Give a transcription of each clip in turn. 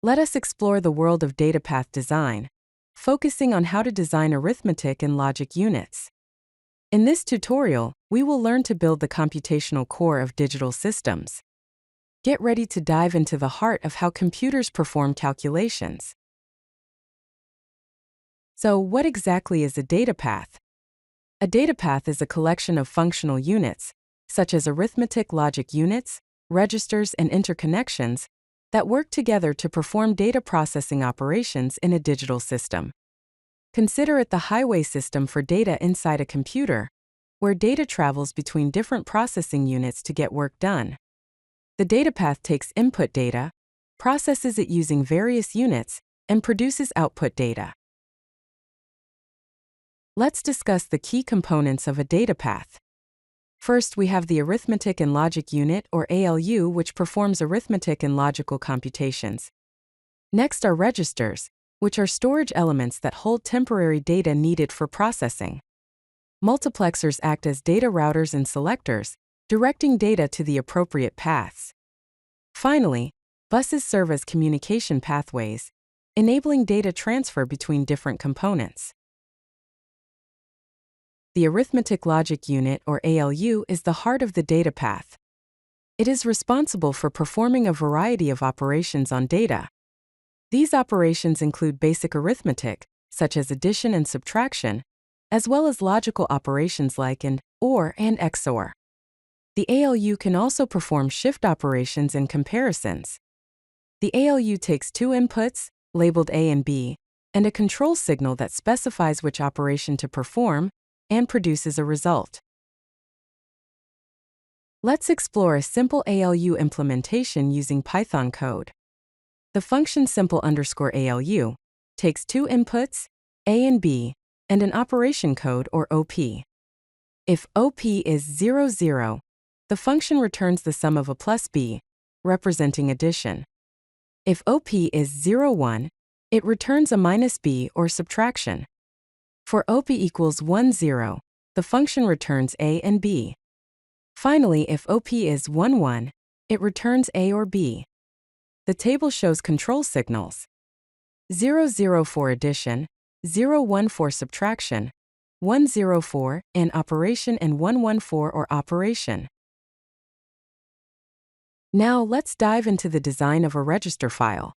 Let us explore the world of Datapath Design, focusing on how to design arithmetic and logic units. In this tutorial, we will learn to build the computational core of digital systems. Get ready to dive into the heart of how computers perform calculations. So, what exactly is a datapath? A datapath is a collection of functional units, such as arithmetic logic units, registers, and interconnections, that work together to perform data processing operations in a digital system. Consider it the highway system for data inside a computer, where data travels between different processing units to get work done. The datapath takes input data, processes it using various units, and produces output data. Let's discuss the key components of a datapath. First, we have the Arithmetic and Logic Unit, or ALU, which performs arithmetic and logical computations. Next are registers, which are storage elements that hold temporary data needed for processing. Multiplexers act as data routers and selectors, directing data to the appropriate paths. Finally, buses serve as communication pathways, enabling data transfer between different components. The Arithmetic Logic Unit, or ALU, is the heart of the datapath. It is responsible for performing a variety of operations on data. These operations include basic arithmetic, such as addition and subtraction, as well as logical operations like AND, OR, and XOR. The ALU can also perform shift operations and comparisons. The ALU takes two inputs, labeled A and B, and a control signal that specifies which operation to perform, and produces a result. Let's explore a simple ALU implementation using Python code. The function simple_ALU takes two inputs, A and B, and an operation code, or OP. If OP is 0, 0, the function returns the sum of A plus B, representing addition. If OP is 0, 1, it returns a minus B, or subtraction. For OP equals 1, 0, the function returns A and B. Finally, if OP is 1, 1, it returns A or B. The table shows control signals: 0, 0 for addition, 0, 1 for subtraction, 1, 0 for an operation, and 1, 1 for or operation. Now let's dive into the design of a register file.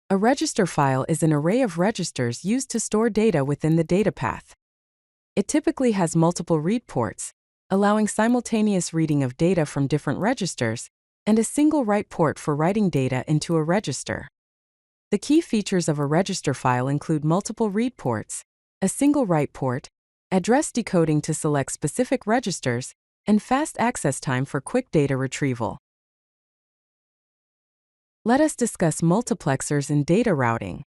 A register file is an array of registers used to store data within the datapath. It typically has multiple read ports, allowing simultaneous reading of data from different registers, and a single write port for writing data into a register. The key features of a register file include multiple read ports, a single write port, address decoding to select specific registers, and fast access time for quick data retrieval. Let us discuss multiplexers and data routing.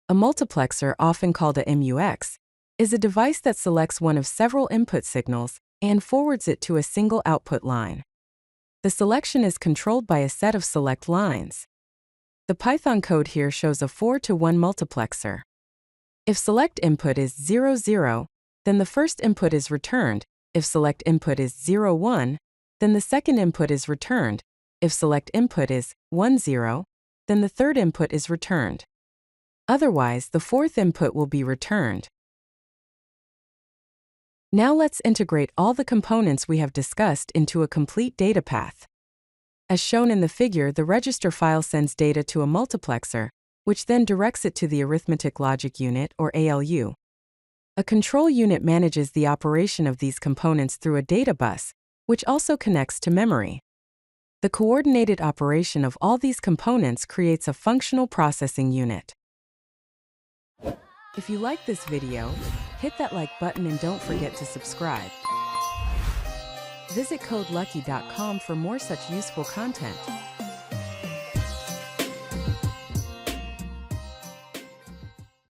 A multiplexer, often called a MUX, is a device that selects one of several input signals and forwards it to a single output line. The selection is controlled by a set of select lines. The Python code here shows a 4-to-1 multiplexer. If select input is 0, 0, then the first input is returned. If select input is 0, 1, then the second input is returned. If select input is 1, 0, then the third input is returned. Otherwise, the fourth input will be returned. Now let's integrate all the components we have discussed into a complete datapath. As shown in the figure, the register file sends data to a multiplexer, which then directs it to the Arithmetic Logic Unit, or ALU. A control unit manages the operation of these components through a data bus, which also connects to memory. The coordinated operation of all these components creates a functional processing unit. If you like this video, hit that like button and don't forget to subscribe. Visit CodeLucky.com for more such useful content.